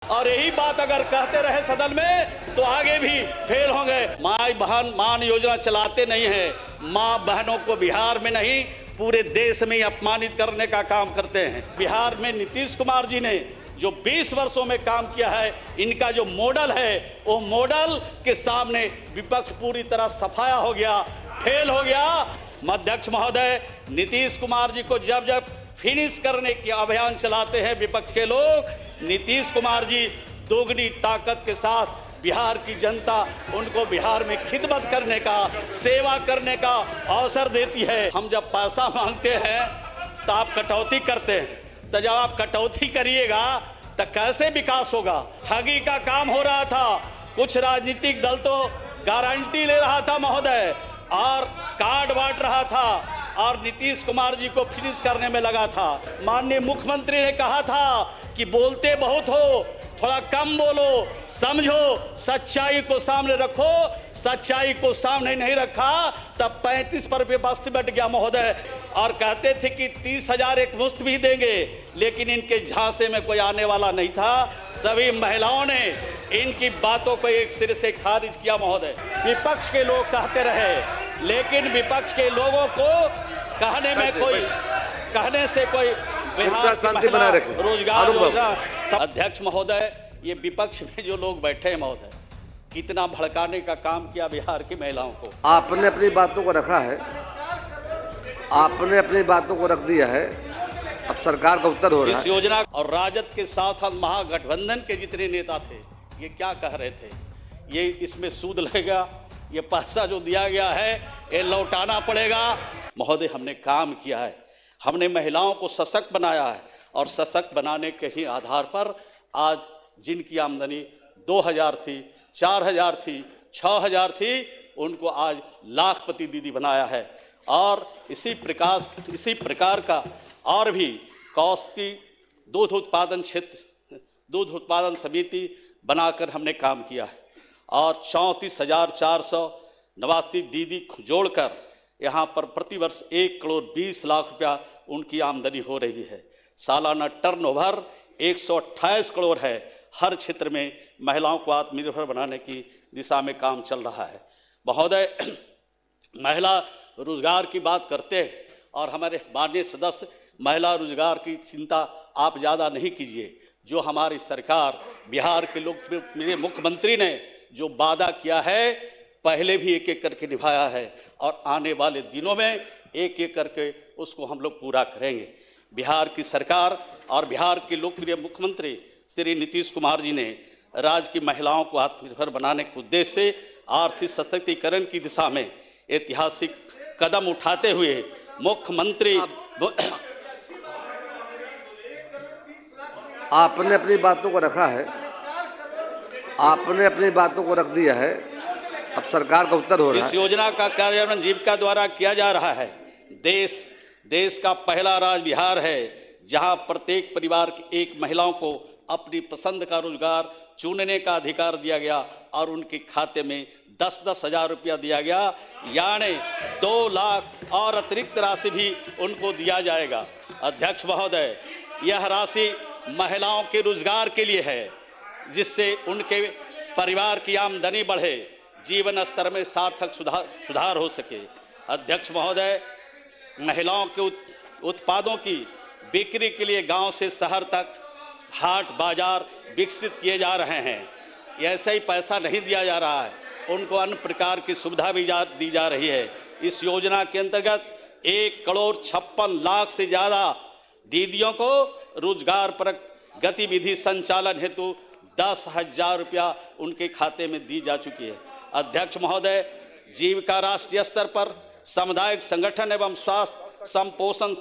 और यही बात अगर कहते रहे सदन में तो आगे भी फेल होंगे। माई बहन मान योजना चलाते नहीं है, माँ बहनों को बिहार में नहीं पूरे देश में ही अपमानित करने का काम करते हैं। बिहार में नीतीश कुमार जी ने जो 20 वर्षों में काम किया है, इनका जो मॉडल है वो मॉडल के सामने विपक्ष पूरी तरह सफाया हो गया, फेल हो गया। अध्यक्ष महोदय, नीतीश कुमार जी को जब जब फिनिश करने की अभियान चलाते हैं विपक्ष के लोग, नीतीश कुमार जी दोगुनी ताकत के साथ बिहार की जनता उनको बिहार में खिदमत करने का, सेवा करने का अवसर देती है। हम जब पैसा मांगते हैं तो आप कटौती करते हैं, तो जब आप कटौती करिएगा तो कैसे विकास होगा। ठगी का काम हो रहा था, कुछ राजनीतिक दल तो गारंटी ले रहा था महोदय और कार्ड बांट रहा था और नीतीश कुमार जी को फिनिश करने में लगा था। माननीय मुख्यमंत्री ने कहा था कि बोलते बहुत हो, थोड़ा कम बोलो, समझो, सच्चाई को सामने रखो। सच्चाई को सामने नहीं रखा तब 35 पर बस बैठ गया महोदय। और कहते थे कि 30,000 एक मुश्त भी देंगे, लेकिन इनके झांसे में कोई आने वाला नहीं था। सभी महिलाओं ने इनकी बातों को एक सिरे से खारिज किया महोदय। विपक्ष के लोग कहते रहे, लेकिन विपक्ष के लोगों को कहने में कोई, कहने से कोई बिहार रोजगार योजना। अध्यक्ष महोदय, ये विपक्ष में जो लोग बैठे हैं महोदय, कितना भड़काने का काम किया बिहार की महिलाओं को। आपने अपनी बातों को रखा है, आपने अपनी बातों को रख दिया है, अब सरकार का उत्तर हो रहा है। इस योजना और राजद के साथ महागठबंधन के जितने नेता थे, ये क्या कह रहे थे, ये इसमें सूद लगेगा, ये पैसा जो दिया गया है ये लौटाना पड़ेगा। महोदय, हमने काम किया है, हमने महिलाओं को सशक्त बनाया है और सशक्त बनाने के ही आधार पर आज जिनकी आमदनी 2,000 थी, 4,000 थी, 6,000 थी, उनको आज लाखपति दीदी बनाया है। और इसी प्रकार का और भी कौशकी दूध उत्पादन क्षेत्र, दूध उत्पादन समिति बनाकर हमने काम किया है और 34,489 दीदी जोड़कर यहाँ पर प्रतिवर्ष 1,20,00,000 रुपया उनकी आमदनी हो रही है। सालाना टर्नओवर 128 करोड़ है। हर क्षेत्र में महिलाओं को आत्मनिर्भर बनाने की दिशा में काम चल रहा है। महोदय, महिला रोजगार की बात करते हैं और हमारे माननीय सदस्य, महिला रोजगार की चिंता आप ज़्यादा नहीं कीजिए। जो हमारी सरकार, बिहार के लोग, मेरे मुख्यमंत्री ने जो वादा किया है पहले भी एक एक करके निभाया है और आने वाले दिनों में एक एक करके उसको हम लोग पूरा करेंगे। बिहार की सरकार और बिहार के लोकप्रिय मुख्यमंत्री श्री नीतीश कुमार जी ने राज्य की महिलाओं को आत्मनिर्भर बनाने के उद्देश्य से आर्थिक सशक्तिकरण की दिशा में ऐतिहासिक कदम उठाते हुए मुख्यमंत्री। आपने अपनी बातों को रखा है, आपने अपनी बातों को रख दिया है, अब सरकार का उत्तर हो रहा है। इस योजना का कार्यान्वयन जीविका द्वारा किया जा रहा है। देश का पहला राज्य बिहार है जहां प्रत्येक परिवार की एक महिलाओं को अपनी पसंद का रोजगार चुनने का अधिकार दिया गया और उनके खाते में 10-10 हज़ार रुपया दिया गया, यानी 2 लाख और अतिरिक्त राशि भी उनको दिया जाएगा। अध्यक्ष महोदय, यह राशि महिलाओं के रोजगार के लिए है, जिससे उनके परिवार की आमदनी बढ़े, जीवन स्तर में सार्थक सुधार हो सके। अध्यक्ष महोदय, महिलाओं के उत्पादों की बिक्री के लिए गांव से शहर तक हाट बाजार विकसित किए जा रहे हैं। ऐसा ही पैसा नहीं दिया जा रहा है, उनको अन्य प्रकार की सुविधा भी दी जा रही है। इस योजना के अंतर्गत 1,56,00,000 से ज़्यादा दीदियों को रोजगार पर गतिविधि संचालन हेतु 10,000 रुपया उनके खाते में दी जा चुकी है। अध्यक्ष महोदय, जीविका राष्ट्रीय स्तर पर सामुदायिक संगठन एवं स्वास्थ्य संपोषण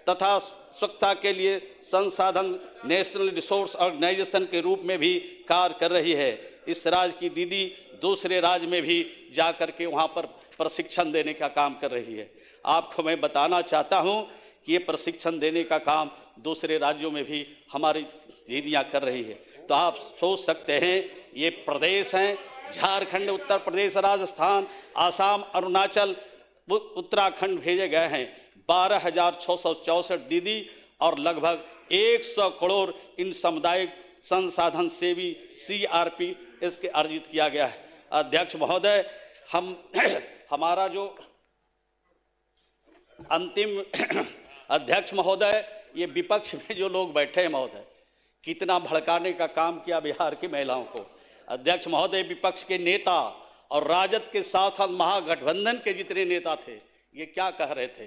तथा स्वच्छता के लिए संसाधन नेशनल रिसोर्स ऑर्गेनाइजेशन के रूप में भी कार्य कर रही है। इस राज्य की दीदी दूसरे राज्य में भी जाकर के वहाँ पर प्रशिक्षण देने का काम कर रही है। आपको मैं बताना चाहता हूँ कि ये प्रशिक्षण देने का काम दूसरे राज्यों में भी हमारी दीदियाँ कर रही है। तो आप सोच सकते हैं, ये प्रदेश हैं झारखंड, उत्तर प्रदेश, राजस्थान, आसाम, अरुणाचल, उत्तराखंड भेजे गए हैं 12,664 दीदी और लगभग 100 करोड़ इन सामुदायिक संसाधन सेवी CRP इसके अर्जित किया गया है। अध्यक्ष महोदय, हमारा जो अंतिम अध्यक्ष महोदय, ये विपक्ष में जो लोग बैठे हैं महोदय, कितना भड़काने का काम किया बिहार की महिलाओं को। अध्यक्ष महोदय, विपक्ष के नेता और राजद के साथ महागठबंधन के जितने नेता थे, ये क्या कह रहे थे,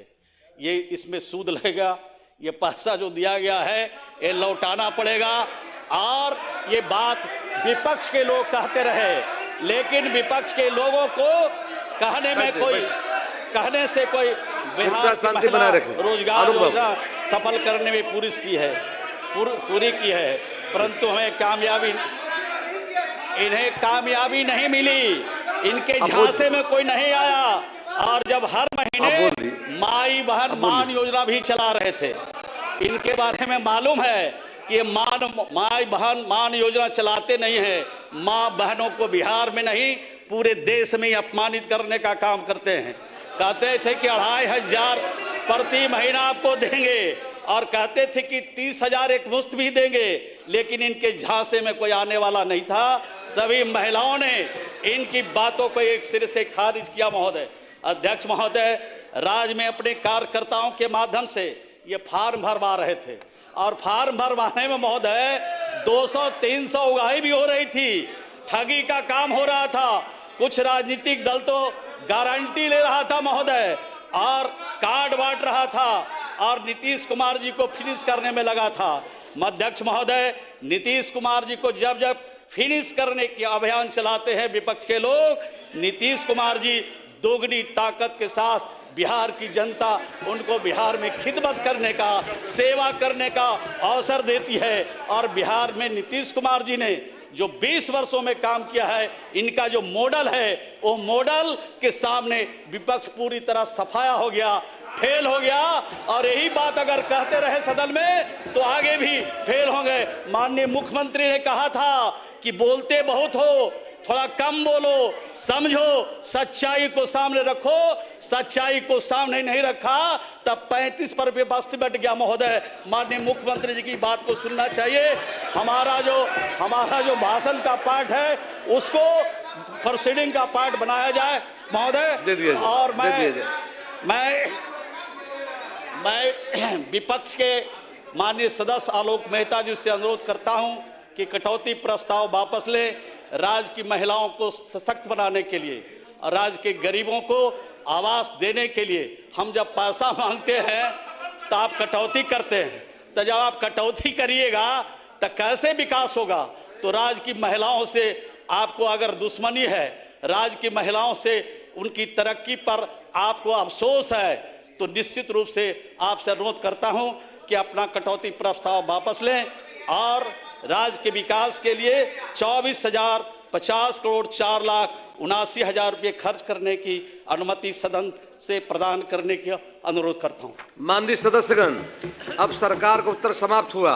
ये इसमें सूद लगेगा, ये पैसा जो दिया गया है ये लौटाना पड़ेगा। और ये बात विपक्ष के लोग कहते रहे, लेकिन विपक्ष के लोगों को कहने से कोई बिहार की महिला रोजगार योजना सफल करने में पूरी की है, परंतु हमें इन्हें कामयाबी नहीं मिली, इनके झांसे में कोई नहीं आया। और जब हर महीने माई बहन मान योजना भी चला रहे थे, इनके बारे में मालूम है कि माई बहन मान योजना चलाते नहीं है, माँ बहनों को बिहार में नहीं पूरे देश में ही अपमानित करने का काम करते हैं। कहते थे कि 2500 प्रति महीना आपको देंगे और कहते थे कि 30,000 एक मुश्त भी देंगे, लेकिन इनके झांसे में कोई आने वाला नहीं था। सभी महिलाओं ने इनकी बातों को एक सिरे से खारिज किया। महोदय, अध्यक्ष महोदय, राज्य में अपने कार्यकर्ताओं के माध्यम से ये फार्म भरवा रहे थे और फार्म भरवाने में महोदय 200-300 उगाही भी हो रही थी, ठगी का काम हो रहा था। कुछ राजनीतिक दल तो गारंटी ले रहा था महोदय और कार्ड बांट रहा था और नीतीश कुमार जी को फिनिश करने में लगा था। अध्यक्ष महोदय, नीतीश कुमार जी को जब फिनिश करने की अभियान चलाते हैं विपक्ष के लोग, नीतीश कुमार जी दोगुनी ताकत के साथ बिहार की जनता उनको बिहार में खिदमत करने का, सेवा करने का अवसर देती है। और बिहार में नीतीश कुमार जी ने जो 20 वर्षों में काम किया है, इनका जो मॉडल है, वो मॉडल के सामने विपक्ष पूरी तरह सफाया हो गया, फेल हो गया। और यही बात अगर कहते रहे सदन में तो आगे भी फेल होंगे। माननीय मुख्यमंत्री ने कहा था कि बोलते बहुत हो, थोड़ा कम बोलो, समझो, सच्चाई को सामने रखो। सच्चाई को सामने नहीं रखा तब 35 पर विपक्ष बैठ गया। महोदय, माननीय मुख्यमंत्री जी की बात को सुनना चाहिए। हमारा जो भाषण का पार्ट है उसको प्रोसीडिंग का पार्ट बनाया जाए महोदय। और मैं विपक्ष के माननीय सदस्य आलोक मेहता जी से अनुरोध करता हूं कि कटौती प्रस्ताव वापस लें। राज्य की महिलाओं को सशक्त बनाने के लिए और राज्य के गरीबों को आवास देने के लिए हम जब पैसा मांगते हैं तो आप कटौती करते हैं, तो जब आप कटौती करिएगा तो कैसे विकास होगा। तो राज्य की महिलाओं से आपको अगर दुश्मनी है, राज्य की महिलाओं से उनकी तरक्की पर आपको अफसोस है, तो निश्चित रूप से आपसे अनुरोध करता हूं कि अपना कटौती प्रस्ताव वापस लें और राज्य के विकास के लिए 24,050 करोड़ 4,79,000 रुपये खर्च करने की अनुमति सदन से प्रदान करने का अनुरोध करता हूं। माननीय सदस्यगण, अब सरकार का उत्तर समाप्त हुआ।